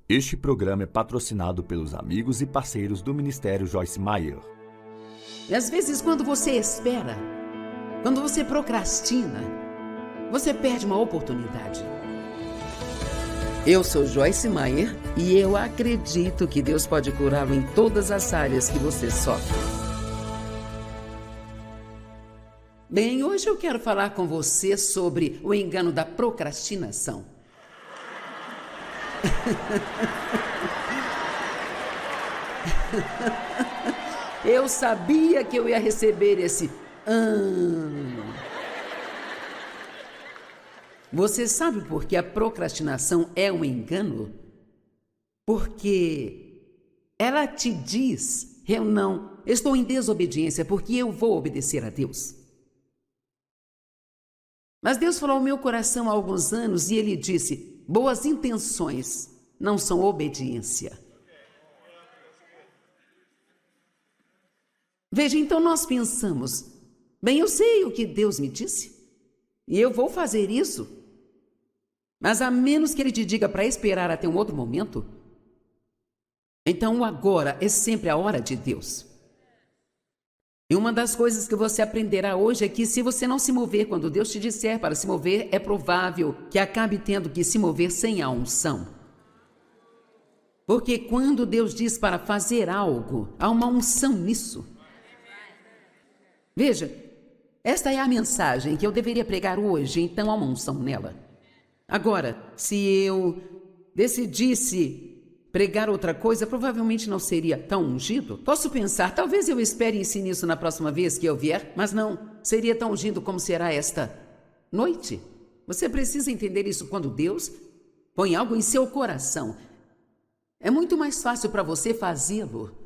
Este programa é patrocinado pelos amigos e parceiros do Ministério Joyce Meyer. E às vezes, quando você espera, quando você procrastina, você perde uma oportunidade. Eu sou Joyce Meyer e eu acredito que Deus pode curá-lo em todas as áreas que você sofre. Bem, hoje eu quero falar com você sobre o engano da procrastinação. Eu sabia que eu ia receber esse Você sabe por que a procrastinação é um engano? Porque ela te diz, eu estou em desobediência porque eu vou obedecer a Deus. Mas Deus falou ao meu coração há alguns anos e Ele disse, boas intenções não são obediência. Veja, então nós pensamos, bem, eu sei o que Deus me disse e eu vou fazer isso, mas a menos que Ele te diga para esperar até um outro momento, então o agora é sempre a hora de Deus. E uma das coisas que você aprenderá hoje é que se você não se mover quando Deus te disser para se mover, é provável que acabe tendo que se mover sem a unção. Porque quando Deus diz para fazer algo, há uma unção nisso. Veja, esta é a mensagem que eu deveria pregar hoje, então há uma unção nela. Agora, se eu decidisse pregar outra coisa, provavelmente não seria tão ungido. Posso pensar, talvez eu espere e ensine isso na próxima vez que eu vier, mas não, seria tão ungido como será esta noite. Você precisa entender isso quando Deus põe algo em seu coração. É muito mais fácil para você fazê-lo.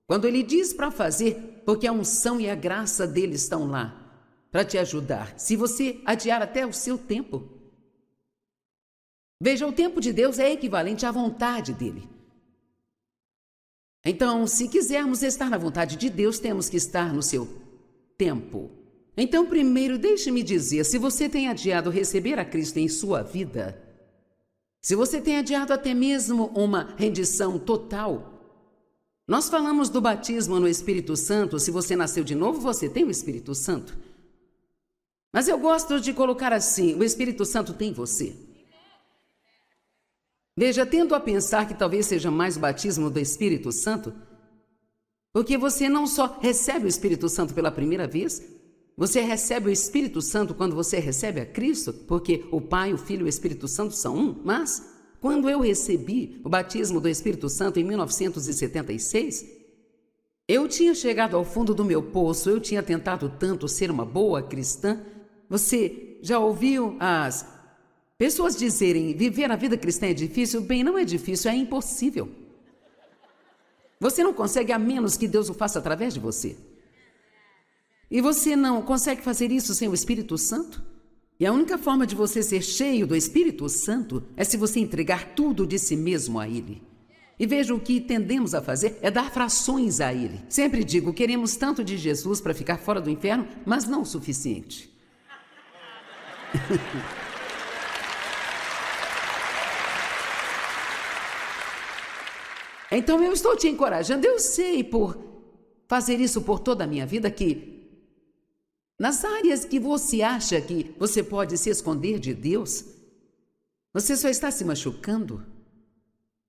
Quando Ele diz para fazer, porque a unção e a graça dele estão lá para te ajudar. Se você adiar até o seu tempo. Veja, o tempo de Deus é equivalente à vontade dele. Então, se quisermos estar na vontade de Deus, temos que estar no seu tempo. Então, primeiro, deixe-me dizer, se você tem adiado receber a Cristo em sua vida, se você tem adiado até mesmo uma rendição total, nós falamos do batismo no Espírito Santo, se você nasceu de novo, você tem o Espírito Santo. Mas eu gosto de colocar assim, o Espírito Santo tem você. Veja, tendo a pensar que talvez seja mais o batismo do Espírito Santo, porque você não só recebe o Espírito Santo pela primeira vez, você recebe o Espírito Santo quando você recebe a Cristo, porque o Pai, o Filho e o Espírito Santo são um, mas quando eu recebi o batismo do Espírito Santo em 1976, eu tinha chegado ao fundo do meu poço, eu tinha tentado tanto ser uma boa cristã. Você já ouviu as pessoas dizerem, viver a vida cristã é difícil? Bem, não é difícil, é impossível. Você não consegue a menos que Deus o faça através de você. E você não consegue fazer isso sem o Espírito Santo? E a única forma de você ser cheio do Espírito Santo é se você entregar tudo de si mesmo a Ele. E veja, o que tendemos a fazer é dar frações a Ele. Sempre digo, queremos tanto de Jesus para ficar fora do inferno, mas não o suficiente. Então eu estou te encorajando, eu sei por fazer isso por toda a minha vida que nas áreas que você acha que você pode se esconder de Deus, você só está se machucando.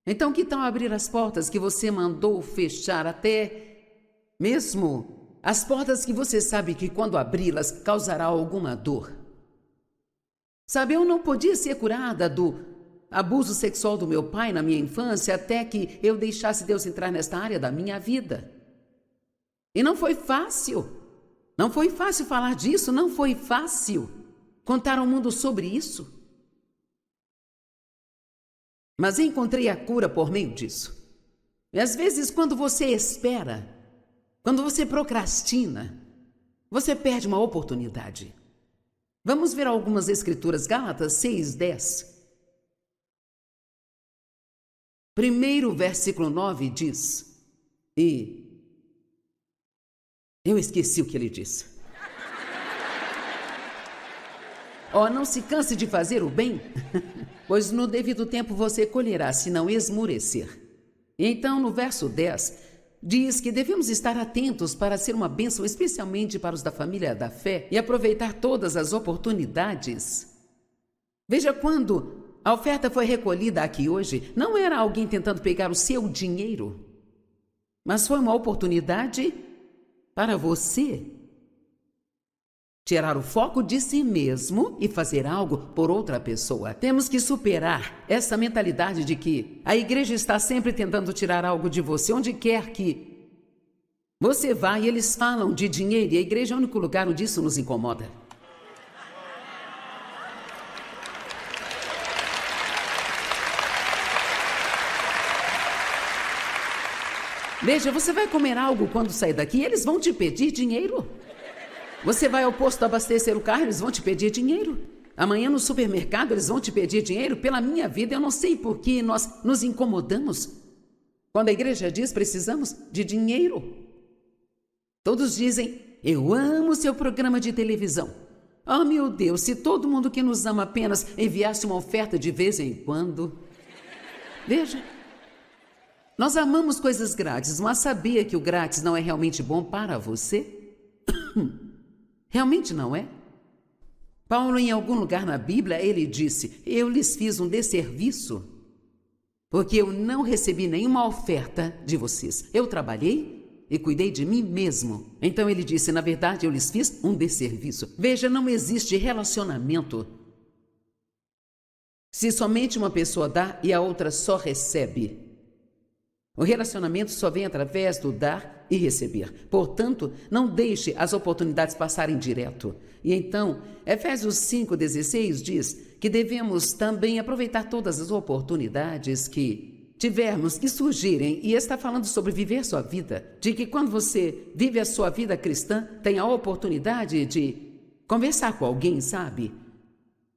Então que tal abrir as portas que você mandou fechar, até mesmo as portas que você sabe que quando abri-las causará alguma dor? Sabe, eu não podia ser curada do abuso sexual do meu pai na minha infância até que eu deixasse Deus entrar nesta área da minha vida. E não foi fácil. Não foi fácil falar disso, não foi fácil contar ao mundo sobre isso. Mas encontrei a cura por meio disso. E às vezes, quando você espera, quando você procrastina, você perde uma oportunidade. Vamos ver algumas escrituras. Gálatas 6:10. Primeiro versículo 9 diz, e eu esqueci o que ele disse. Ó, não se canse de fazer o bem, pois no devido tempo você colherá, se não esmurecer. Então, no verso 10, diz que devemos estar atentos para ser uma bênção, especialmente para os da família da fé, e aproveitar todas as oportunidades. Veja, quando a oferta foi recolhida aqui hoje, não era alguém tentando pegar o seu dinheiro, mas foi uma oportunidade para você tirar o foco de si mesmo e fazer algo por outra pessoa. Temos que superar essa mentalidade de que a igreja está sempre tentando tirar algo de você, onde quer que você vá, e eles falam de dinheiro, e a igreja é o único lugar onde isso nos incomoda. Veja, você vai comer algo quando sair daqui, eles vão te pedir dinheiro. Você vai ao posto abastecer o carro, eles vão te pedir dinheiro. Amanhã no supermercado, eles vão te pedir dinheiro. Pela minha vida, eu não sei por que nós nos incomodamos quando a igreja diz precisamos de dinheiro. Todos dizem, eu amo seu programa de televisão. Oh, meu Deus, se todo mundo que nos ama apenas enviasse uma oferta de vez em quando. Veja, nós amamos coisas grátis, mas sabia que o grátis não é realmente bom para você? Realmente não é? Paulo, em algum lugar na Bíblia, ele disse, eu lhes fiz um desserviço, porque eu não recebi nenhuma oferta de vocês. Eu trabalhei e cuidei de mim mesmo. Então ele disse, na verdade, eu lhes fiz um desserviço. Veja, não existe relacionamento se somente uma pessoa dá e a outra só recebe. O relacionamento só vem através do dar e receber. Portanto, não deixe as oportunidades passarem direto. E então, Efésios 5,16 diz que devemos também aproveitar todas as oportunidades que tivermos, que surgirem, e está falando sobre viver sua vida, de que quando você vive a sua vida cristã, tem a oportunidade de conversar com alguém, sabe?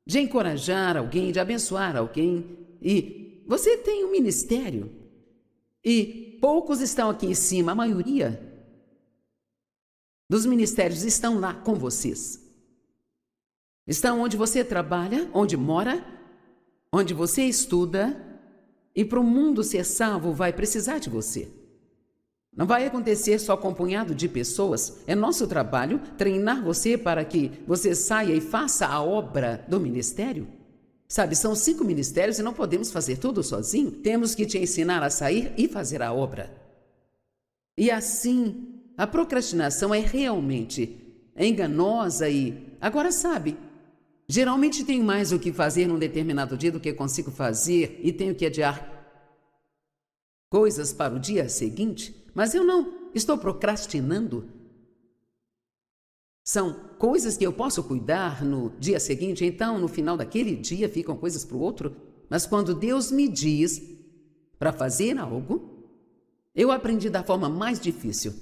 De encorajar alguém, de abençoar alguém. E você tem um ministério. E poucos estão aqui em cima, a maioria dos ministérios estão lá com vocês. Estão onde você trabalha, onde mora, onde você estuda, e para o mundo ser salvo vai precisar de você. Não vai acontecer só com um punhado de pessoas. É nosso trabalho treinar você para que você saia e faça a obra do ministério. Sabe, são 5 ministérios e não podemos fazer tudo sozinho. Temos que te ensinar a sair e fazer a obra. E assim, a procrastinação é realmente enganosa e... Agora sabe, geralmente tenho mais o que fazer num determinado dia do que consigo fazer e tenho que adiar coisas para o dia seguinte, mas eu não estou procrastinando. São coisas que eu posso cuidar no dia seguinte, então no final daquele dia ficam coisas para o outro. Mas quando Deus me diz para fazer algo, eu aprendi da forma mais difícil,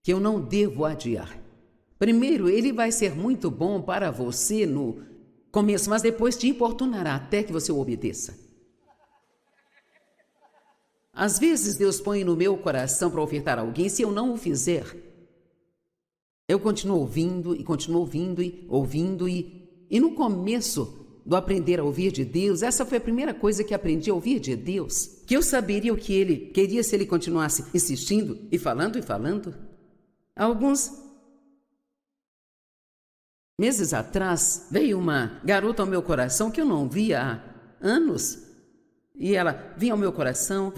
que eu não devo adiar. Primeiro, ele vai ser muito bom para você no começo, mas depois te importunará até que você o obedeça. Às vezes Deus põe no meu coração para ofertar a alguém, se eu não o fizer, eu continuo ouvindo e no começo do aprender a ouvir de Deus, essa foi a primeira coisa que aprendi a ouvir de Deus, que eu saberia o que ele queria se ele continuasse insistindo e falando. Alguns meses atrás, veio uma garota ao meu coração que eu não via há anos, e ela vinha ao meu coração,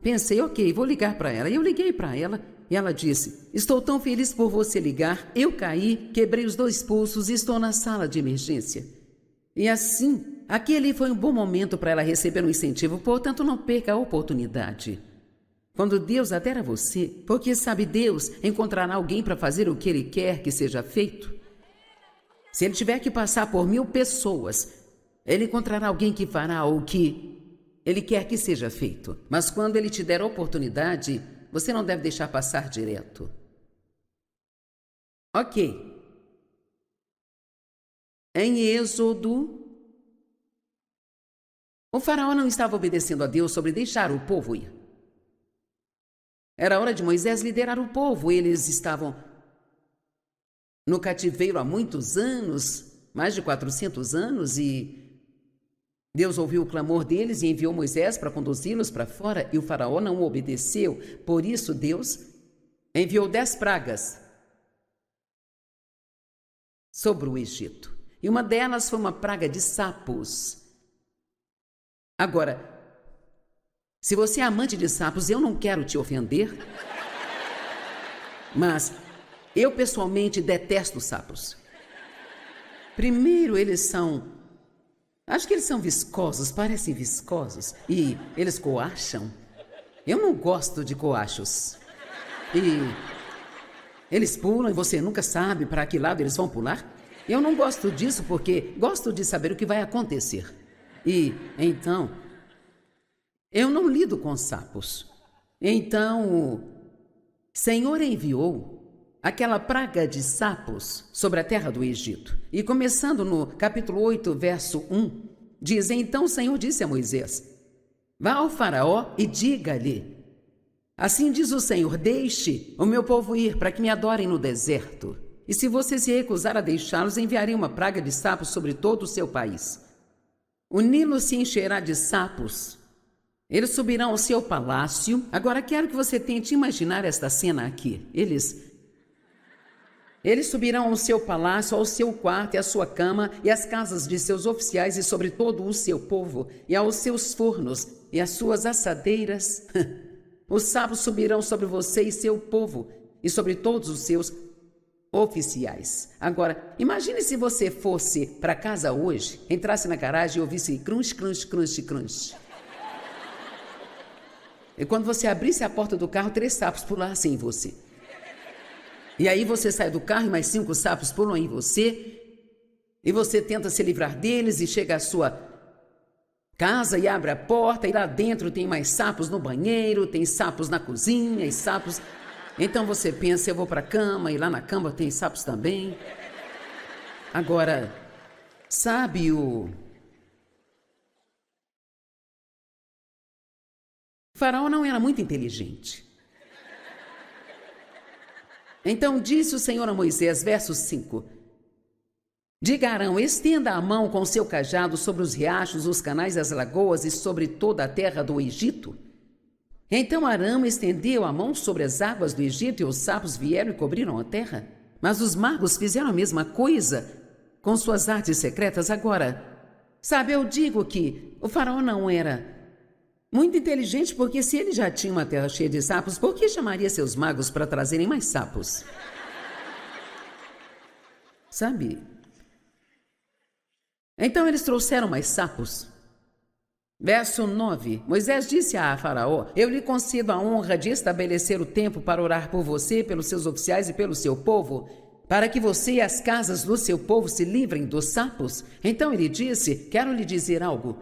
pensei, ok, vou ligar para ela, e eu liguei para ela. E ela disse, estou tão feliz por você ligar, eu caí, quebrei os 2 pulsos e estou na sala de emergência. E assim, aquele foi um bom momento para ela receber um incentivo, portanto não perca a oportunidade. Quando Deus a der a você, porque sabe, Deus encontrará alguém para fazer o que Ele quer que seja feito. Se Ele tiver que passar por 1000 pessoas, Ele encontrará alguém que fará o que Ele quer que seja feito. Mas quando Ele te der a oportunidade, você não deve deixar passar direto. Ok. Em Êxodo, o faraó não estava obedecendo a Deus sobre deixar o povo ir. Era hora de Moisés liderar o povo. Eles estavam no cativeiro há muitos anos. mais de 400 anos, e Deus ouviu o clamor deles e enviou Moisés para conduzi-los para fora, e o faraó não obedeceu. Por isso Deus enviou 10 pragas sobre o Egito. E uma delas foi uma praga de sapos. Agora, se você é amante de sapos, eu não quero te ofender, mas eu pessoalmente detesto sapos. Primeiro, acho que eles são viscosos, parecem viscosos, e eles coacham. Eu não gosto de coachos. E eles pulam e você nunca sabe para que lado eles vão pular. Eu não gosto disso porque gosto de saber o que vai acontecer. E então, eu não lido com sapos. Então, o Senhor enviou aquela praga de sapos sobre a terra do Egito. E começando no capítulo 8, verso 1, diz: Então o Senhor disse a Moisés: Vá ao faraó e diga-lhe: Assim diz o Senhor, deixe o meu povo ir para que me adorem no deserto. E se você se recusar a deixá-los, enviarei uma praga de sapos sobre todo o seu país. O Nilo se encherá de sapos. Eles subirão ao seu palácio. Agora quero que você tente imaginar esta cena aqui. Eles subirão ao seu palácio, ao seu quarto e à sua cama, e às casas de seus oficiais e sobre todo o seu povo, e aos seus fornos e às suas assadeiras. Os sapos subirão sobre você e seu povo, e sobre todos os seus oficiais. Agora, imagine se você fosse para casa hoje, entrasse na garagem e ouvisse crunch, crunch, crunch, crunch. E quando você abrisse a porta do carro, 3 sapos pulassem em você. E aí você sai do carro e mais 5 sapos pulam em você. E você tenta se livrar deles e chega à sua casa e abre a porta. E lá dentro tem mais sapos no banheiro, tem sapos na cozinha e sapos... Então você pensa, eu vou para a cama, e lá na cama tem sapos também. Agora, sabe o faraó não era muito inteligente. Então disse o Senhor a Moisés, verso 5: Diga a Arão, estenda a mão com seu cajado sobre os riachos, os canais e as lagoas e sobre toda a terra do Egito. Então Arão estendeu a mão sobre as águas do Egito e os sapos vieram e cobriram a terra. Mas os magos fizeram a mesma coisa com suas artes secretas. Agora, sabe, eu digo que o faraó não era muito inteligente, porque se ele já tinha uma terra cheia de sapos, por que chamaria seus magos para trazerem mais sapos? Sabe? Então eles trouxeram mais sapos. Verso 9, Moisés disse a Faraó: Eu lhe concedo a honra de estabelecer o tempo para orar por você, pelos seus oficiais e pelo seu povo, para que você e as casas do seu povo se livrem dos sapos. Então ele disse: Quero lhe dizer algo.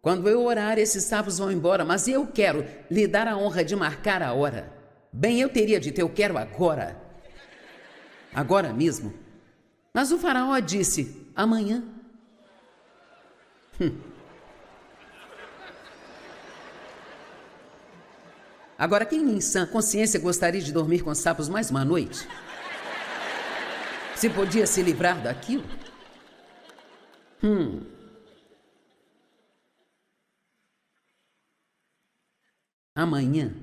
Quando eu orar, esses sapos vão embora, mas eu quero lhe dar a honra de marcar a hora. Bem, eu teria dito: Eu quero agora. Agora mesmo. Mas o Faraó disse: Amanhã. Agora, quem em sã consciência gostaria de dormir com sapos mais uma noite? Se podia se livrar daquilo? Amanhã.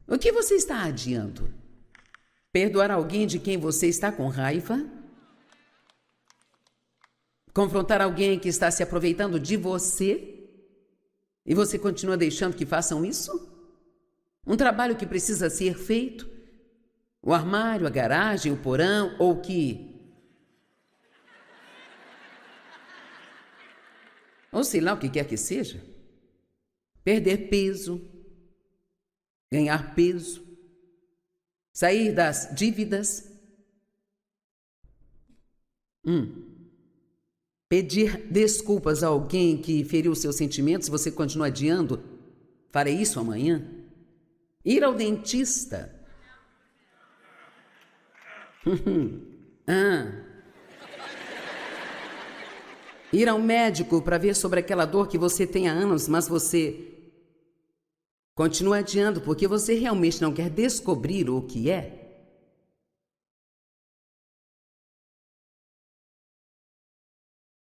O que você está adiando? Perdoar alguém de quem você está com raiva? Confrontar alguém que está se aproveitando de você? E você continua deixando que façam isso? Um trabalho que precisa ser feito? O armário, a garagem, o porão, ou sei lá o que quer que seja. Perder peso, ganhar peso, sair das dívidas. Pedir desculpas a alguém que feriu seus sentimentos, você continua adiando. Farei isso amanhã. Ir ao dentista. Ir ao médico para ver sobre aquela dor que você tem há anos, mas você continua adiando porque você realmente não quer descobrir o que é.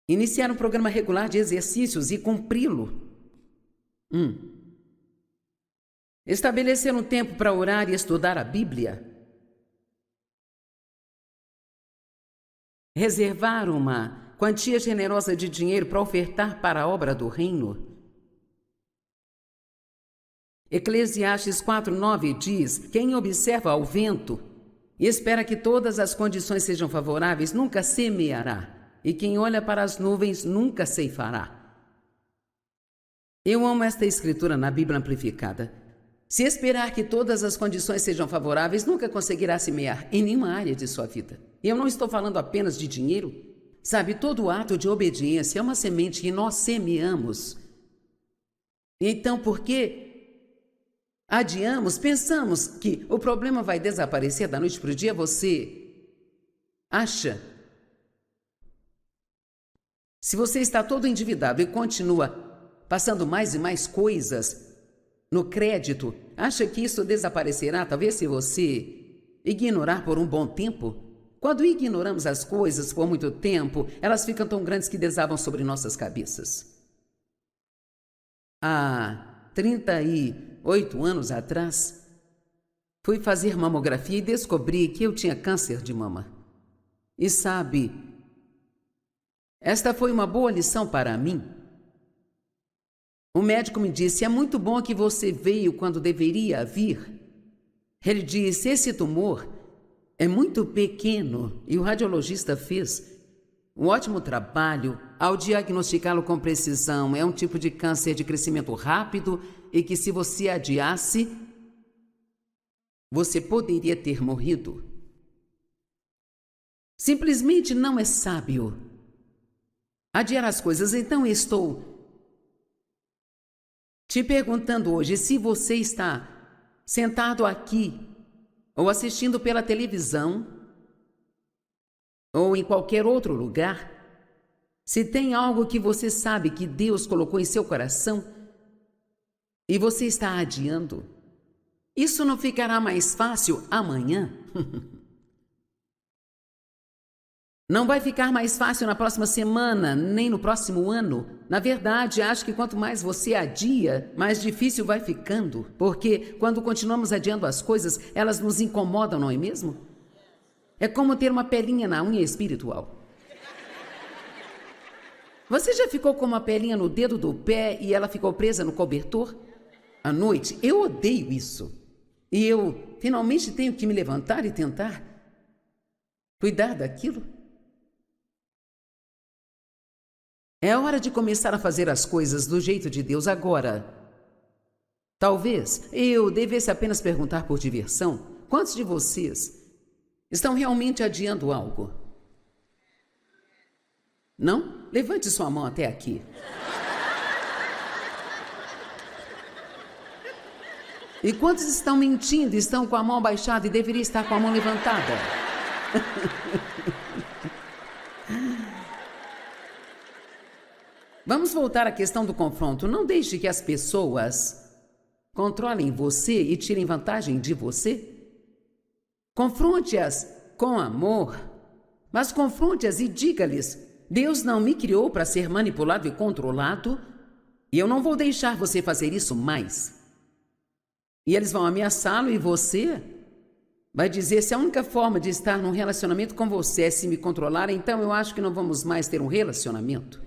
Iniciar um programa regular de exercícios e cumpri-lo. Estabelecer um tempo para orar e estudar a Bíblia. Reservar uma quantia generosa de dinheiro para ofertar para a obra do reino. Eclesiastes 4:9 diz: quem observa ao vento e espera que todas as condições sejam favoráveis nunca semeará, e quem olha para as nuvens nunca ceifará. Eu amo esta escritura na Bíblia Amplificada. Se esperar que todas as condições sejam favoráveis, nunca conseguirá semear em nenhuma área de sua vida. E eu não estou falando apenas de dinheiro. Sabe, todo ato de obediência é uma semente que nós semeamos. Então, por que adiamos, pensamos que o problema vai desaparecer da noite para o dia? Você acha? Se você está todo endividado e continua passando mais e mais coisas no crédito, acha que isso desaparecerá? Talvez se você ignorar por um bom tempo. Quando ignoramos as coisas por muito tempo, elas ficam tão grandes que desabam sobre nossas cabeças. Há 38 anos atrás, fui fazer mamografia e descobri que eu tinha câncer de mama. E sabe, esta foi uma boa lição para mim. O médico me disse: é muito bom que você veio quando deveria vir. Ele disse: esse tumor é muito pequeno. E o radiologista fez um ótimo trabalho ao diagnosticá-lo com precisão. É um tipo de câncer de crescimento rápido e que, se você adiasse, você poderia ter morrido. Simplesmente não é sábio adiar as coisas. Então estou te perguntando hoje, se você está sentado aqui ou assistindo pela televisão ou em qualquer outro lugar, se tem algo que você sabe que Deus colocou em seu coração e você está adiando, isso não ficará mais fácil amanhã? Não vai ficar mais fácil na próxima semana, nem no próximo ano. Na verdade, acho que quanto mais você adia, mais difícil vai ficando. Porque quando continuamos adiando as coisas, elas nos incomodam, não é mesmo? É como ter uma pelinha na unha espiritual. Você já ficou com uma pelinha no dedo do pé e ela ficou presa no cobertor? À noite, eu odeio isso. E eu finalmente tenho que me levantar e tentar cuidar daquilo. É hora de começar a fazer as coisas do jeito de Deus agora. Talvez eu devesse apenas perguntar por diversão: quantos de vocês estão realmente adiando algo? Não? Levante sua mão até aqui. E quantos estão mentindo, estão com a mão abaixada e deveria estar com a mão levantada? Vamos voltar à questão do confronto. Não deixe que as pessoas controlem você e tirem vantagem de você. Confronte-as com amor, mas confronte-as e diga-lhes: Deus não me criou para ser manipulado e controlado, e eu não vou deixar você fazer isso mais. E eles vão ameaçá-lo e você vai dizer: se a única forma de estar num relacionamento com você é se me controlar, então eu acho que não vamos mais ter um relacionamento.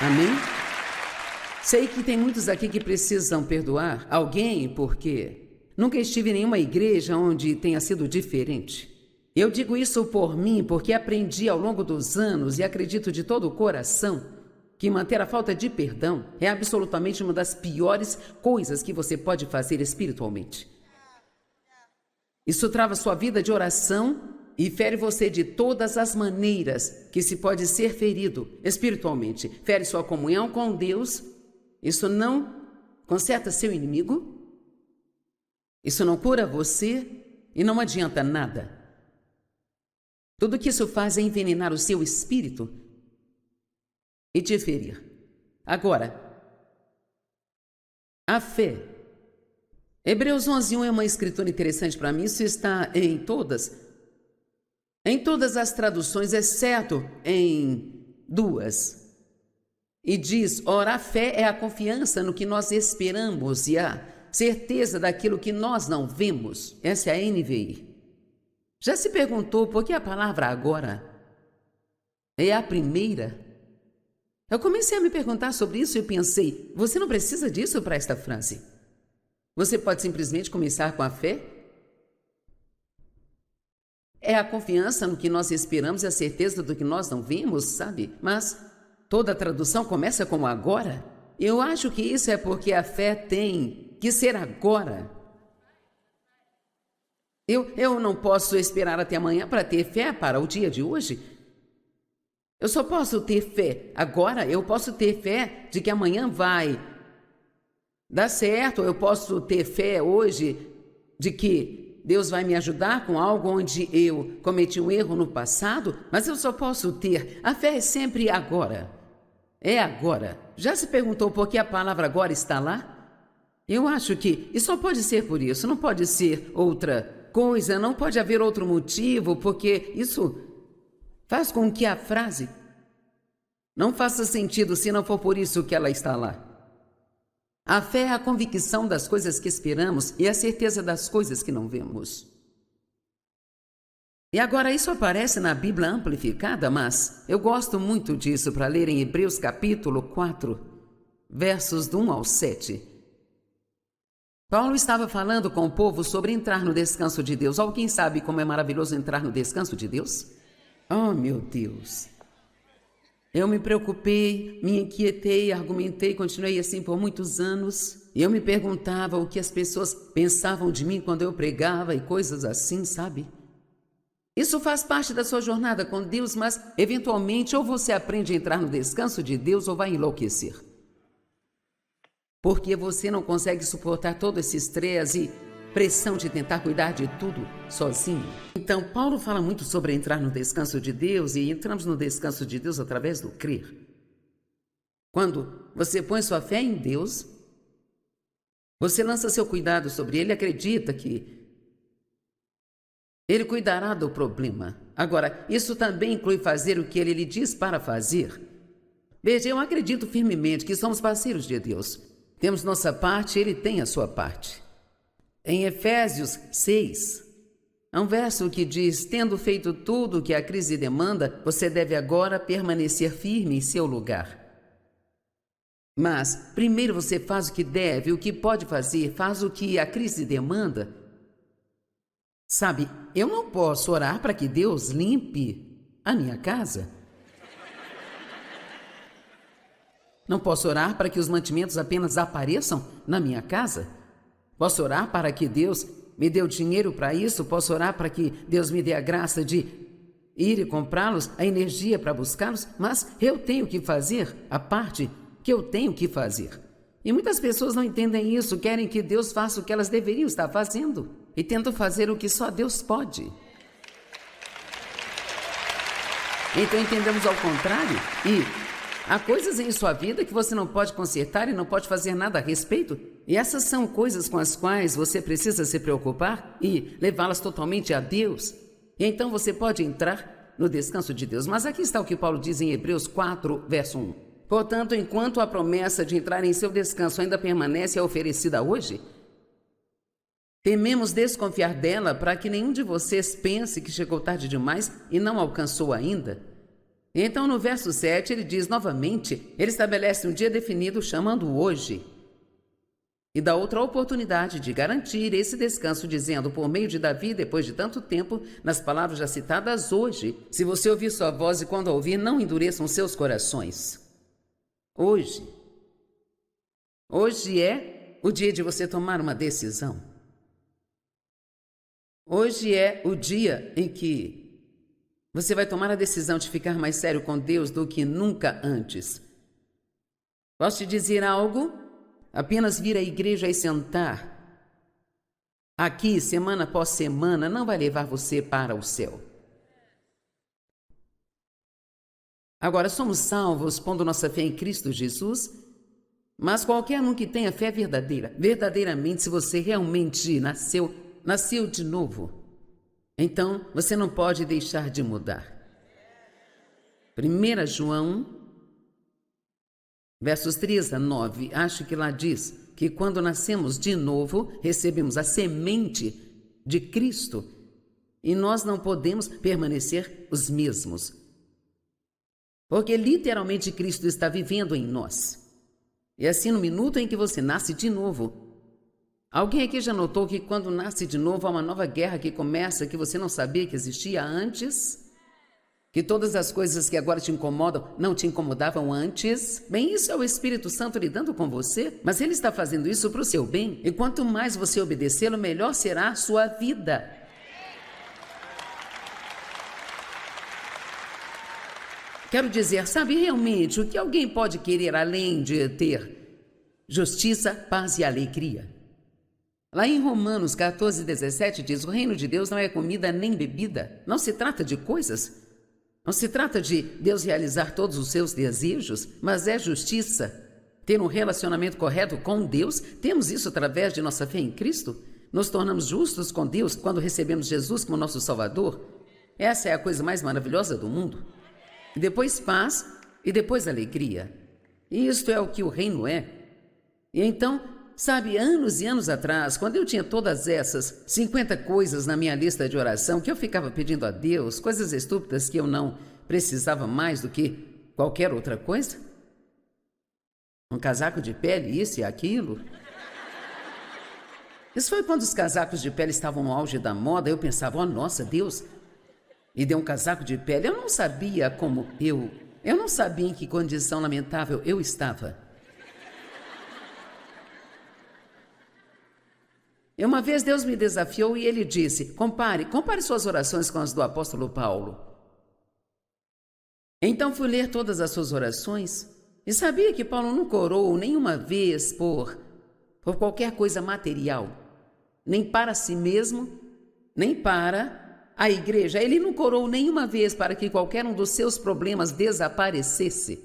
Amém? Sei que tem muitos aqui que precisam perdoar alguém porque nunca estive em nenhuma igreja onde tenha sido diferente. Eu digo isso por mim porque aprendi ao longo dos anos e acredito de todo o coração que manter a falta de perdão é absolutamente uma das piores coisas que você pode fazer espiritualmente. Isso trava sua vida de oração e fere você de todas as maneiras que se pode ser ferido espiritualmente. Fere sua comunhão com Deus. Isso não conserta seu inimigo. Isso não cura você e não adianta nada. Tudo que isso faz é envenenar o seu espírito e te ferir. Agora, a fé Hebreus 11:1 é uma escritura interessante para mim. Isso está em todas as traduções, exceto em 2. E diz: ora, a fé é a confiança no que nós esperamos e a certeza daquilo que nós não vemos. Essa é a NVI. Já se perguntou por que a palavra agora é a primeira? Eu comecei a me perguntar sobre isso e pensei, você não precisa disso para esta frase. Você pode simplesmente começar com a fé. É a confiança no que nós esperamos e a certeza do que nós não vimos, sabe? Mas toda a tradução começa com agora. Eu acho que isso é porque a fé tem que ser agora. Eu não posso esperar até amanhã para ter fé para o dia de hoje. Eu só posso ter fé agora. Eu posso ter fé de que amanhã vai dar certo. Eu posso ter fé hoje de que Deus vai me ajudar com algo onde eu cometi um erro no passado, mas eu só posso ter. A fé é sempre agora. É agora. Já se perguntou por que a palavra agora está lá? Eu acho que isso só pode ser por isso, não pode ser outra coisa, não pode haver outro motivo, porque isso faz com que a frase não faça sentido se não for por isso que ela está lá. A fé é a convicção das coisas que esperamos e a certeza das coisas que não vemos. E agora isso aparece na Bíblia amplificada, mas eu gosto muito disso para ler em Hebreus capítulo 4, versos do 1 ao 7. Paulo estava falando com o povo sobre entrar no descanso de Deus. Alguém sabe como é maravilhoso entrar no descanso de Deus? Oh, meu Deus! Eu me preocupei, me inquietei, argumentei, continuei assim por muitos anos. E eu me perguntava o que as pessoas pensavam de mim quando eu pregava e coisas assim, sabe? Isso faz parte da sua jornada com Deus, mas eventualmente ou você aprende a entrar no descanso de Deus ou vai enlouquecer. Porque você não consegue suportar todo esse estresse e pressão de tentar cuidar de tudo sozinho. Então, Paulo fala muito sobre entrar no descanso de Deus e entramos no descanso de Deus através do crer. Quando você põe sua fé em Deus, você lança seu cuidado sobre Ele, acredita que Ele cuidará do problema. Agora, isso também inclui fazer o que Ele lhe diz para fazer. Veja, eu acredito firmemente que somos parceiros de Deus. Temos nossa parte, Ele tem a sua parte. Em Efésios 6, há um verso que diz: tendo feito tudo o que a crise demanda, você deve agora permanecer firme em seu lugar. Mas, primeiro você faz o que deve, o que pode fazer, faz o que a crise demanda. Sabe, eu não posso orar para que Deus limpe a minha casa. Não posso orar para que os mantimentos apenas apareçam na minha casa. Posso orar para que Deus me dê o dinheiro para isso. Posso orar para que Deus me dê a graça de ir e comprá-los, a energia para buscá-los. Mas eu tenho que fazer a parte que eu tenho que fazer. E muitas pessoas não entendem isso, querem que Deus faça o que elas deveriam estar fazendo e tentam fazer o que só Deus pode. Então entendemos ao contrário e há coisas em sua vida que você não pode consertar e não pode fazer nada a respeito. E essas são coisas com as quais você precisa se preocupar e levá-las totalmente a Deus. E então você pode entrar no descanso de Deus. Mas aqui está o que Paulo diz em Hebreus 4, verso 1. Portanto, enquanto a promessa de entrar em seu descanso ainda permanece oferecida hoje, tememos desconfiar dela para que nenhum de vocês pense que chegou tarde demais e não alcançou ainda. Então, no verso 7, ele diz novamente, ele estabelece um dia definido, chamando hoje, e dá outra oportunidade de garantir esse descanso, dizendo, por meio de Davi, depois de tanto tempo, nas palavras já citadas hoje, se você ouvir sua voz e quando a ouvir, não endureçam seus corações. Hoje é o dia de você tomar uma decisão. Hoje é o dia em que você vai tomar a decisão de ficar mais sério com Deus do que nunca antes. Posso te dizer algo? Apenas vir à igreja e sentar aqui, semana após semana, não vai levar você para o céu. Agora, somos salvos pondo nossa fé em Cristo Jesus Mas qualquer um que tenha fé verdadeira, verdadeiramente, se você realmente nasceu de novo, então você não pode deixar de mudar. 1 João, versos 3 a 9, acho que lá diz que quando nascemos de novo, recebemos a semente de Cristo e nós não podemos permanecer os mesmos. Porque literalmente Cristo está vivendo em nós. E assim, no minuto em que você nasce de novo, alguém aqui já notou que quando nasce de novo há uma nova guerra que começa que você não sabia que existia antes? Que todas as coisas que agora te incomodam não te incomodavam antes? Bem, isso é o Espírito Santo lidando com você, mas ele está fazendo isso para o seu bem. E quanto mais você obedecê-lo, melhor será a sua vida. Quero dizer, sabe realmente o que alguém pode querer além de ter justiça, paz e alegria? Lá em Romanos 14:17 diz, o reino de Deus não é comida nem bebida. Não se trata de coisas. Não se trata de Deus realizar todos os seus desejos, mas é justiça. Ter um relacionamento correto com Deus. Temos isso através de nossa fé em Cristo. Nos tornamos justos com Deus quando recebemos Jesus como nosso Salvador. Essa é a coisa mais maravilhosa do mundo. E depois paz, e depois alegria. E isto é o que o reino é. E então, sabe, anos e anos atrás, quando eu tinha todas essas 50 coisas na minha lista de oração, que eu ficava pedindo a Deus, coisas estúpidas que eu não precisava mais do que qualquer outra coisa. Um casaco de pele, isso e aquilo. Isso foi quando os casacos de pele estavam no auge da moda, eu pensava, oh, nossa, Deus... E deu um casaco de pele. Eu não sabia como eu não sabia em que condição lamentável eu estava. E uma vez Deus me desafiou e ele disse, compare suas orações com as do apóstolo Paulo. Então fui ler todas as suas orações e sabia que Paulo nunca orou nenhuma vez por qualquer coisa material, nem para si mesmo, nem para a igreja. Ele nunca orou nenhuma vez para que qualquer um dos seus problemas desaparecesse.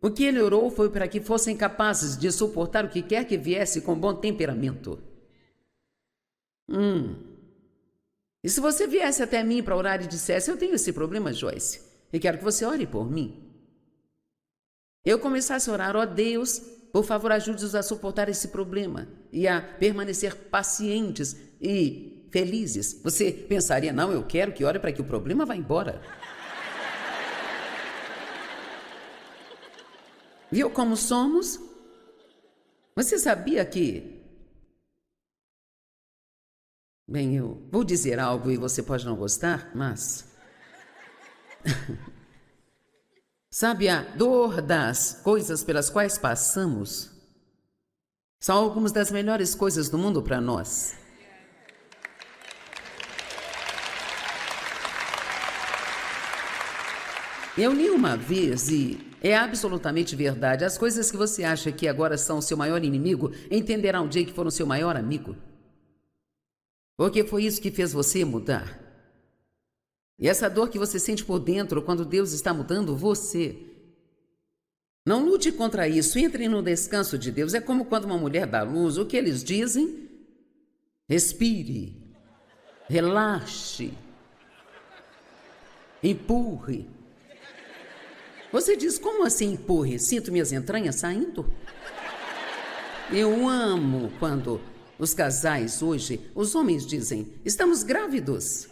O que ele orou foi para que fossem capazes de suportar o que quer que viesse com bom temperamento. E se você viesse até mim para orar e dissesse, eu tenho esse problema, Joyce, e quero que você ore por mim. Eu começasse a orar, ó Deus, por favor, ajude-os a suportar esse problema e a permanecer pacientes e felizes. Você pensaria, não, eu quero que ore para que o problema vá embora. Viu como somos? Você sabia que... Bem, eu vou dizer algo e você pode não gostar, mas... Sabe, a dor das coisas pelas quais passamos são algumas das melhores coisas do mundo para nós. Eu li uma vez, e é absolutamente verdade, as coisas que você acha que agora são o seu maior inimigo, entenderá um dia que foram seu maior amigo. Porque foi isso que fez você mudar. E essa dor que você sente por dentro quando Deus está mudando você. Não lute contra isso, entre no descanso de Deus. É como quando uma mulher dá luz, o que eles dizem? Respire, relaxe, empurre. Você diz, como assim empurre? Sinto minhas entranhas saindo? Eu amo quando os casais hoje, os homens dizem, estamos grávidos.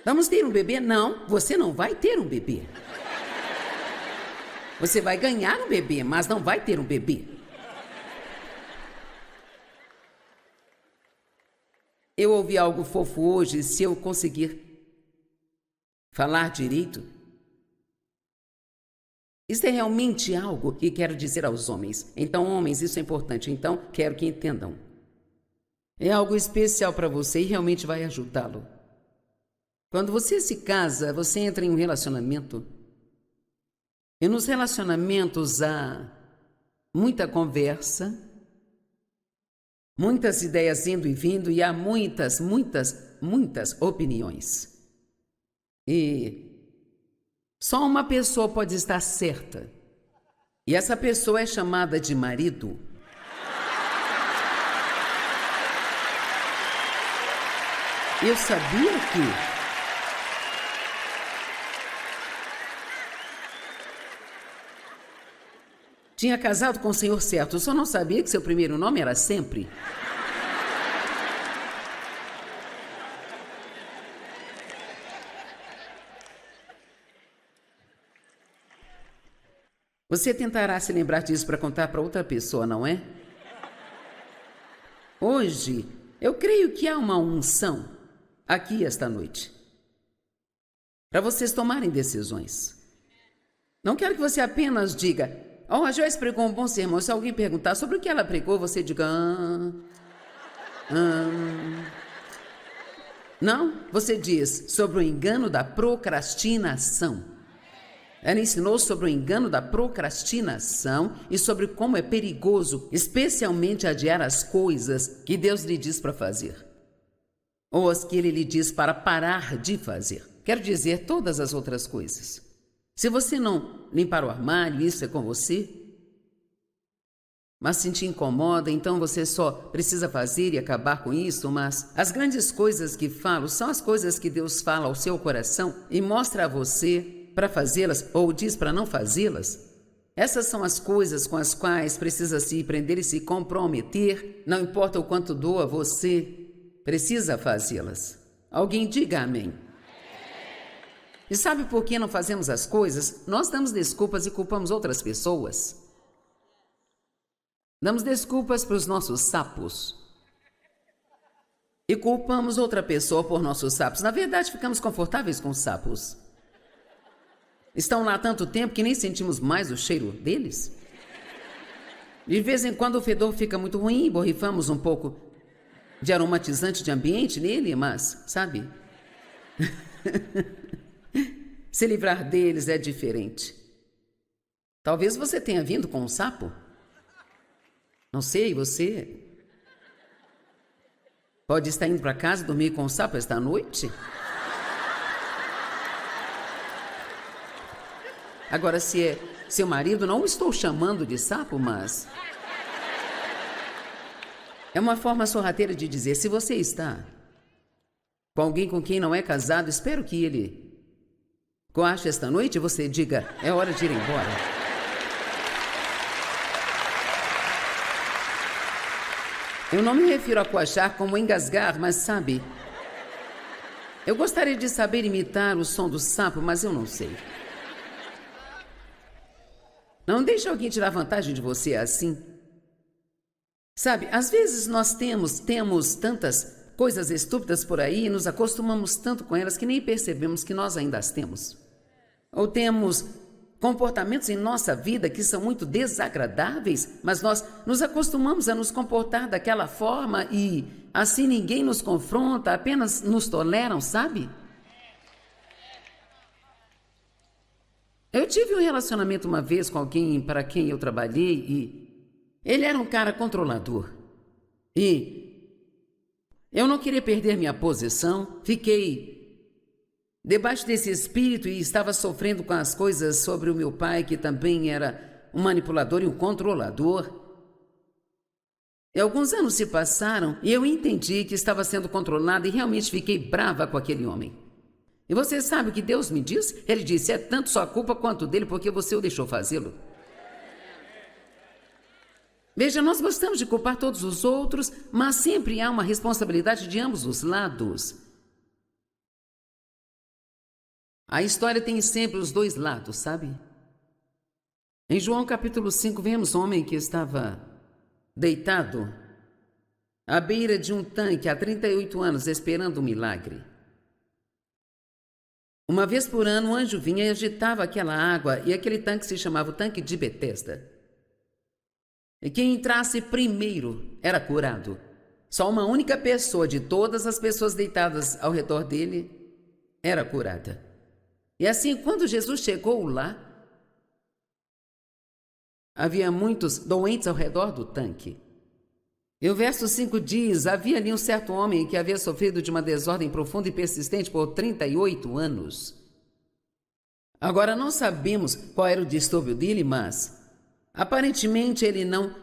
Vamos ter um bebê? Não, você não vai ter um bebê. Você vai ganhar um bebê, mas não vai ter um bebê. Eu ouvi algo fofo hoje, se eu conseguir falar direito. Isso é realmente algo que quero dizer aos homens. Então, homens, isso é importante. Então, quero que entendam. É algo especial para você e realmente vai ajudá-lo. Quando você se casa, você entra em um relacionamento. E nos relacionamentos há muita conversa, muitas ideias indo e vindo, e há muitas opiniões. E só uma pessoa pode estar certa. E essa pessoa é chamada de marido. Eu sabia que tinha casado com o senhor certo, eu só não sabia que seu primeiro nome era sempre. Você tentará se lembrar disso para contar para outra pessoa, não é? Hoje, eu creio que há uma unção aqui esta noite para vocês tomarem decisões. Não quero que você apenas diga: "Oh, a Joyce pregou um bom sermão." Se alguém perguntar sobre o que ela pregou, você diga: Não, você diz sobre o engano da procrastinação. Ela ensinou sobre o engano da procrastinação e sobre como é perigoso, especialmente adiar as coisas que Deus lhe diz para fazer, ou as que Ele lhe diz para parar de fazer. Quero dizer, todas as outras coisas. Se você não limpar o armário, isso é com você. Mas se te incomoda, então você só precisa fazer e acabar com isso. Mas as grandes coisas que falo são as coisas que Deus fala ao seu coração e mostra a você para fazê-las ou diz para não fazê-las. Essas são as coisas com as quais precisa se prender e se comprometer. Não importa o quanto doa, você precisa fazê-las. Alguém diga amém. E sabe por que não fazemos as coisas? Nós damos desculpas e culpamos outras pessoas. Damos desculpas para os nossos sapos. E culpamos outra pessoa por nossos sapos. Na verdade, ficamos confortáveis com os sapos. Estão lá há tanto tempo que nem sentimos mais o cheiro deles. De vez em quando o fedor fica muito ruim e borrifamos um pouco de aromatizante de ambiente nele, mas, sabe? Se livrar deles é diferente. Talvez você tenha vindo com um sapo. Não sei, você pode estar indo para casa e dormir com um sapo esta noite? Agora, se é seu marido, não o estou chamando de sapo, mas é uma forma sorrateira de dizer: se você está com alguém com quem não é casado, espero que ele coache esta noite e você diga: é hora de ir embora. Eu não me refiro a coachar como engasgar, mas sabe, eu gostaria de saber imitar o som do sapo, mas eu não sei. Não deixe alguém tirar vantagem de você assim. Sabe, às vezes nós temos tantas coisas estúpidas por aí e nos acostumamos tanto com elas que nem percebemos que nós ainda as temos. Ou temos comportamentos em nossa vida que são muito desagradáveis, mas nós nos acostumamos a nos comportar daquela forma e assim ninguém nos confronta, apenas nos toleram, sabe? Eu tive um relacionamento uma vez com alguém para quem eu trabalhei e ele era um cara controlador. E eu não queria perder minha posição, fiquei debaixo desse espírito e estava sofrendo com as coisas sobre o meu pai, que também era um manipulador e um controlador. E alguns anos se passaram e eu entendi que estava sendo controlada e realmente fiquei brava com aquele homem. E você sabe o que Deus me disse? Ele disse: é tanto sua culpa quanto dele, porque você o deixou fazê-lo. Veja, nós gostamos de culpar todos os outros, mas sempre há uma responsabilidade de ambos os lados. A história tem sempre os dois lados, sabe? Em João capítulo 5, vemos um homem que estava deitado à beira de um tanque há 38 anos, esperando um milagre. Uma vez por ano, um anjo vinha e agitava aquela água, e aquele tanque se chamava o tanque de Betesda. E quem entrasse primeiro era curado. Só uma única pessoa de todas as pessoas deitadas ao redor dele era curada. E assim, quando Jesus chegou lá, havia muitos doentes ao redor do tanque. E o verso 5 diz: havia ali um certo homem que havia sofrido de uma desordem profunda e persistente por 38 anos. Agora, não sabemos qual era o distúrbio dele, mas aparentemente ele não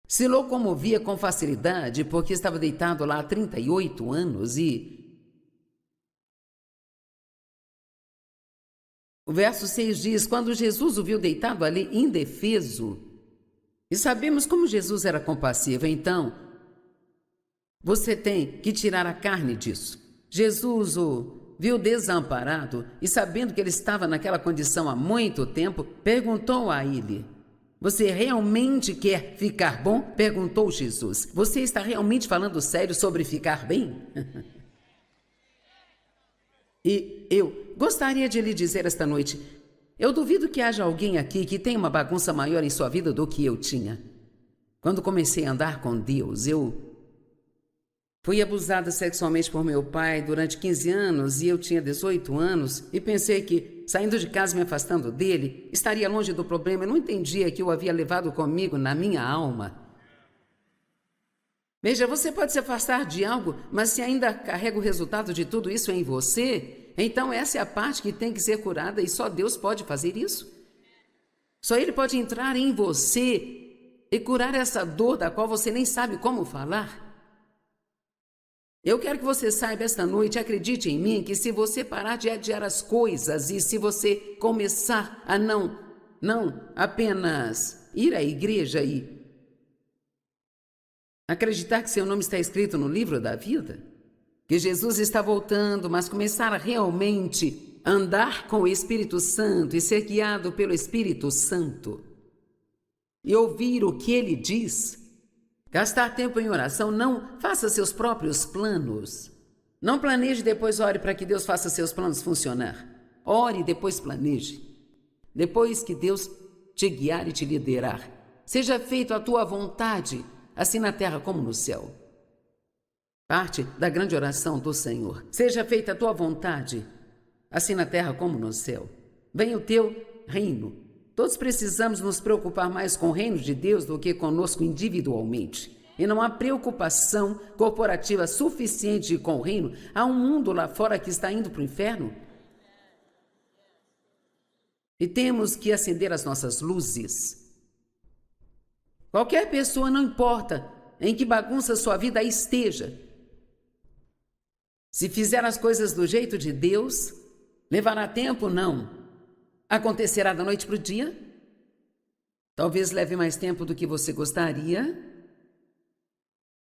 se locomovia com facilidade porque estava deitado lá há 38 anos o verso 6 diz: quando Jesus o viu deitado ali indefeso, e sabemos como Jesus era compassivo, então você tem que tirar a carne disso. Jesus o viu desamparado e, sabendo que ele estava naquela condição há muito tempo, perguntou a ele: você realmente quer ficar bom? Perguntou Jesus. Você está realmente falando sério sobre ficar bem? E eu gostaria de lhe dizer esta noite: eu duvido que haja alguém aqui que tenha uma bagunça maior em sua vida do que eu tinha. Quando comecei a andar com Deus, eu fui abusada sexualmente por meu pai durante 15 anos e eu tinha 18 anos e pensei que, saindo de casa e me afastando dele, estaria longe do problema. Eu não entendia que eu havia levado comigo na minha alma. Veja, você pode se afastar de algo, mas se ainda carrega o resultado de tudo isso em você, então essa é a parte que tem que ser curada e só Deus pode fazer isso. Só Ele pode entrar em você e curar essa dor da qual você nem sabe como falar. Eu quero que você saiba esta noite, acredite em mim, que se você parar de adiar as coisas e se você começar a não apenas ir à igreja e acreditar que seu nome está escrito no livro da vida, que Jesus está voltando, mas começar a realmente andar com o Espírito Santo e ser guiado pelo Espírito Santo e ouvir o que Ele diz, gastar tempo em oração, não faça seus próprios planos. Não planeje e depois ore para que Deus faça seus planos funcionar. Ore e depois planeje. Depois que Deus te guiar e te liderar, seja feita a tua vontade, assim na terra como no céu. Parte da grande oração do Senhor: seja feita a tua vontade, assim na terra como no céu. Venha o teu reino. Todos precisamos nos preocupar mais com o reino de Deus do que conosco individualmente. E não há preocupação corporativa suficiente com o reino. Há um mundo lá fora que está indo para o inferno. E temos que acender as nossas luzes. Qualquer pessoa, não importa em que bagunça sua vida esteja, se fizer as coisas do jeito de Deus, levará tempo? Não. Acontecerá da noite para o dia? Talvez leve mais tempo do que você gostaria.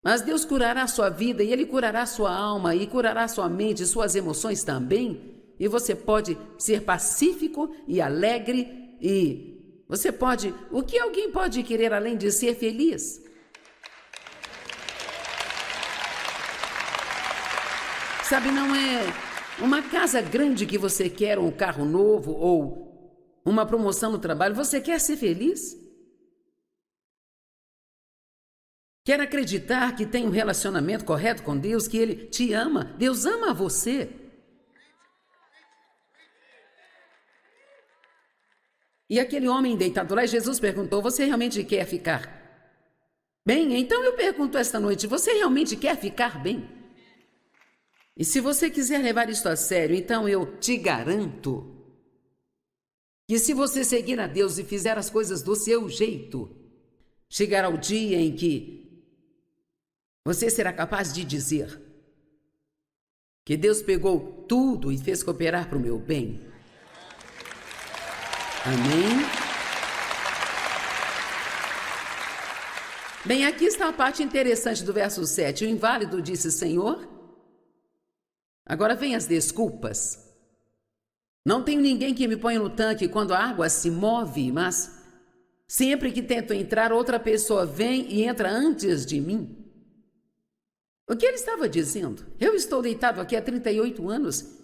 Mas Deus curará a sua vida e Ele curará a sua alma e curará a sua mente e suas emoções também. E você pode ser pacífico e alegre e você pode... O que alguém pode querer além de ser feliz? Sabe, não é uma casa grande que você quer, um carro novo ou uma promoção no trabalho. Você quer ser feliz? Quer acreditar que tem um relacionamento correto com Deus, que Ele te ama? Deus ama você. E aquele homem deitado lá, Jesus perguntou: você realmente quer ficar bem? Então eu pergunto esta noite: você realmente quer ficar bem? E se você quiser levar isto a sério, então eu te garanto que se você seguir a Deus e fizer as coisas do seu jeito, chegará o dia em que você será capaz de dizer que Deus pegou tudo e fez cooperar para o meu bem. Amém? Bem, aqui está a parte interessante do verso 7. O inválido disse: Senhor, agora vem as desculpas. Não tenho ninguém que me ponha no tanque quando a água se move, mas sempre que tento entrar, outra pessoa vem e entra antes de mim. O que ele estava dizendo? Eu estou deitado aqui há 38 anos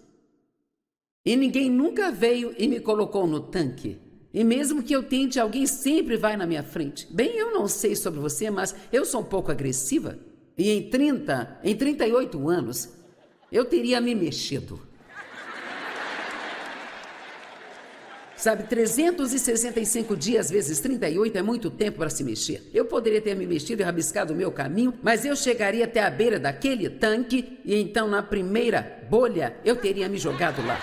e ninguém nunca veio e me colocou no tanque. E mesmo que eu tente, alguém sempre vai na minha frente. Bem, eu não sei sobre você, mas eu sou um pouco agressiva. E em 38 anos, eu teria me mexido. Sabe, 365 dias vezes 38 é muito tempo para se mexer. Eu poderia ter me mexido e rabiscado o meu caminho, mas eu chegaria até a beira daquele tanque e então na primeira bolha eu teria me jogado lá.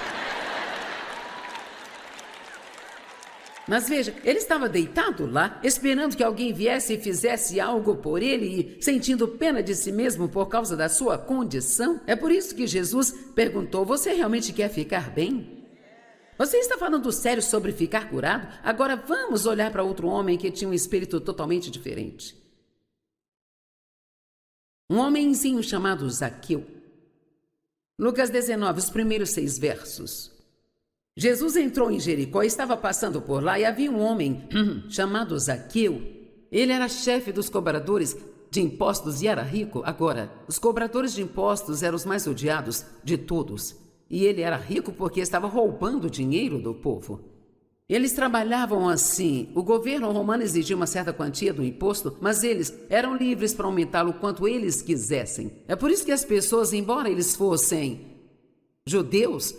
Mas veja, ele estava deitado lá, esperando que alguém viesse e fizesse algo por ele e sentindo pena de si mesmo por causa da sua condição. É por isso que Jesus perguntou: você realmente quer ficar bem? Você está falando sério sobre ficar curado? Agora vamos olhar para outro homem que tinha um espírito totalmente diferente. Um homenzinho chamado Zaqueu. Lucas 19, os primeiros 6 versos. Jesus entrou em Jericó e estava passando por lá e havia um homem chamado Zaqueu. Ele era chefe dos cobradores de impostos e era rico. Agora, os cobradores de impostos eram os mais odiados de todos. E ele era rico porque estava roubando o dinheiro do povo. Eles trabalhavam assim. O governo romano exigia uma certa quantia do imposto, mas eles eram livres para aumentá-lo quanto eles quisessem. É por isso que as pessoas, embora eles fossem judeus,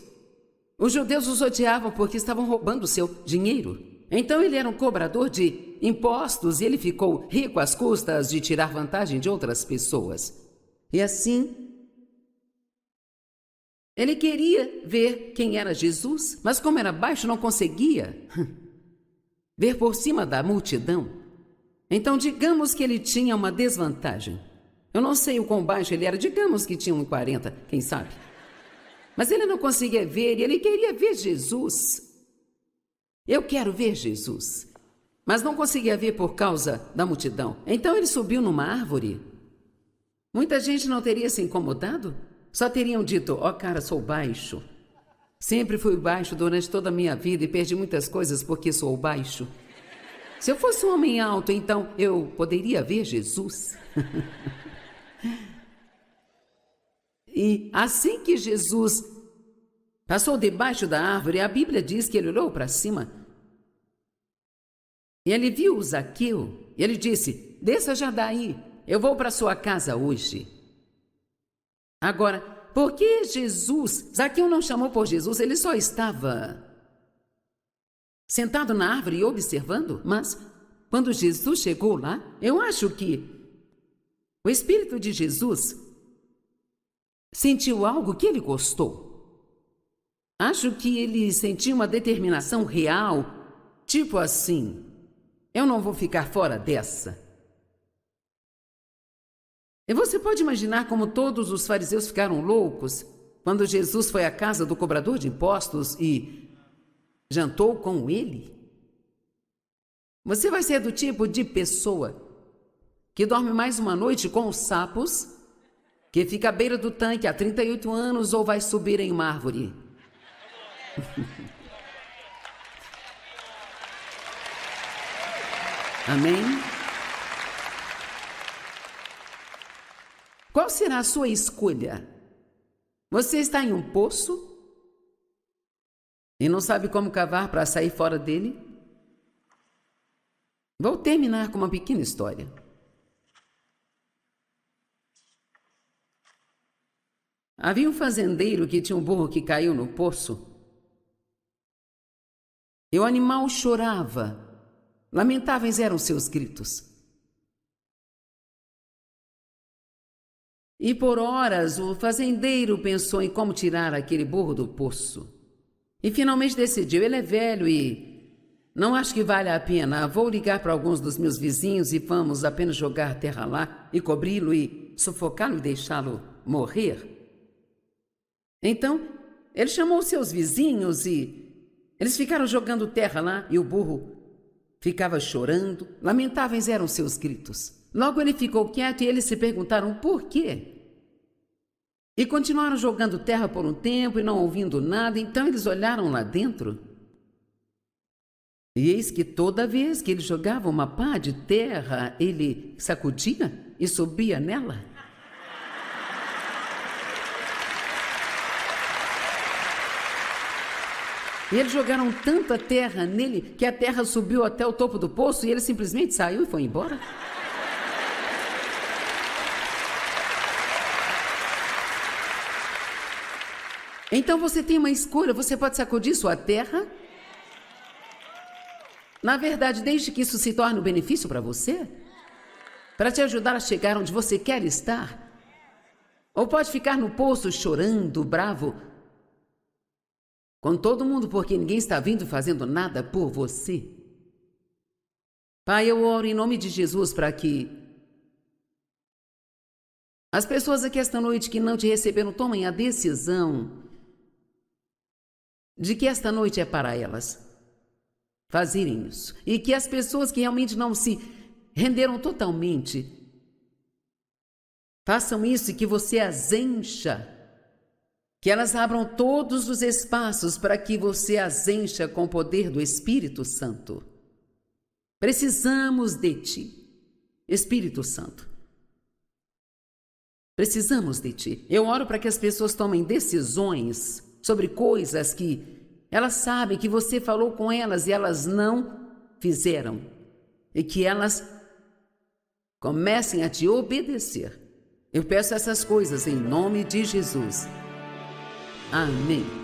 os judeus os odiavam porque estavam roubando o seu dinheiro. Então ele era um cobrador de impostos e ele ficou rico às custas de tirar vantagem de outras pessoas. E assim, ele queria ver quem era Jesus, mas como era baixo, não conseguia ver por cima da multidão. Então, digamos que ele tinha uma desvantagem. Eu não sei o quão baixo ele era, digamos que tinha 1,40, quem sabe. Mas ele não conseguia ver e ele queria ver Jesus. Eu quero ver Jesus. Mas não conseguia ver por causa da multidão. Então ele subiu numa árvore. Muita gente não teria se incomodado? Só teriam dito: ó, cara, sou baixo. Sempre fui baixo durante toda a minha vida e perdi muitas coisas porque sou baixo. Se eu fosse um homem alto, então eu poderia ver Jesus. E assim que Jesus passou debaixo da árvore, a Bíblia diz que ele olhou para cima e ele viu o Zaqueu e ele disse: desça já daí, eu vou para sua casa hoje. Agora, por que Jesus, Zaqueu não chamou por Jesus, ele só estava sentado na árvore e observando, mas quando Jesus chegou lá, eu acho que o Espírito de Jesus sentiu algo que ele gostou. Acho que ele sentiu uma determinação real, tipo assim: eu não vou ficar fora dessa. E você pode imaginar como todos os fariseus ficaram loucos quando Jesus foi à casa do cobrador de impostos e jantou com ele? Você vai ser do tipo de pessoa que dorme mais uma noite com os sapos, que fica à beira do tanque há 38 anos ou vai subir em uma árvore? Amém? Qual será a sua escolha? Você está em um poço e não sabe como cavar para sair fora dele? Vou terminar com uma pequena história. Havia um fazendeiro que tinha um burro que caiu no poço. E o animal chorava. Lamentáveis eram seus gritos. E por horas o fazendeiro pensou em como tirar aquele burro do poço. E finalmente decidiu: ele é velho e não acho que vale a pena. Vou ligar para alguns dos meus vizinhos e vamos apenas jogar terra lá e cobri-lo e sufocá-lo e deixá-lo morrer. Então, ele chamou seus vizinhos e eles ficaram jogando terra lá e o burro ficava chorando. Lamentáveis eram seus gritos. Logo ele ficou quieto e eles se perguntaram por quê. E continuaram jogando terra por um tempo e não ouvindo nada. Então eles olharam lá dentro. E eis que toda vez que ele jogava uma pá de terra, ele sacudia e subia nela. E eles jogaram tanta terra nele que a terra subiu até o topo do poço e ele simplesmente saiu e foi embora. Então você tem uma escolha: você pode sacudir sua terra Na verdade, desde que isso se torne um benefício para você, para te ajudar a chegar onde você quer estar. Ou pode ficar no poço chorando, bravo, com todo mundo porque ninguém está vindo fazendo nada por você. Pai, eu oro em nome de Jesus para que as pessoas aqui esta noite que não te receberam tomem a decisão de que esta noite é para elas fazerem isso. E que as pessoas que realmente não se renderam totalmente façam isso e que você as encha. Que elas abram todos os espaços para que você as encha com o poder do Espírito Santo. Precisamos de ti, Espírito Santo. Precisamos de ti. Eu oro para que as pessoas tomem decisões sobre coisas que elas sabem que você falou com elas e elas não fizeram. E que elas comecem a te obedecer. Eu peço essas coisas em nome de Jesus. Amém.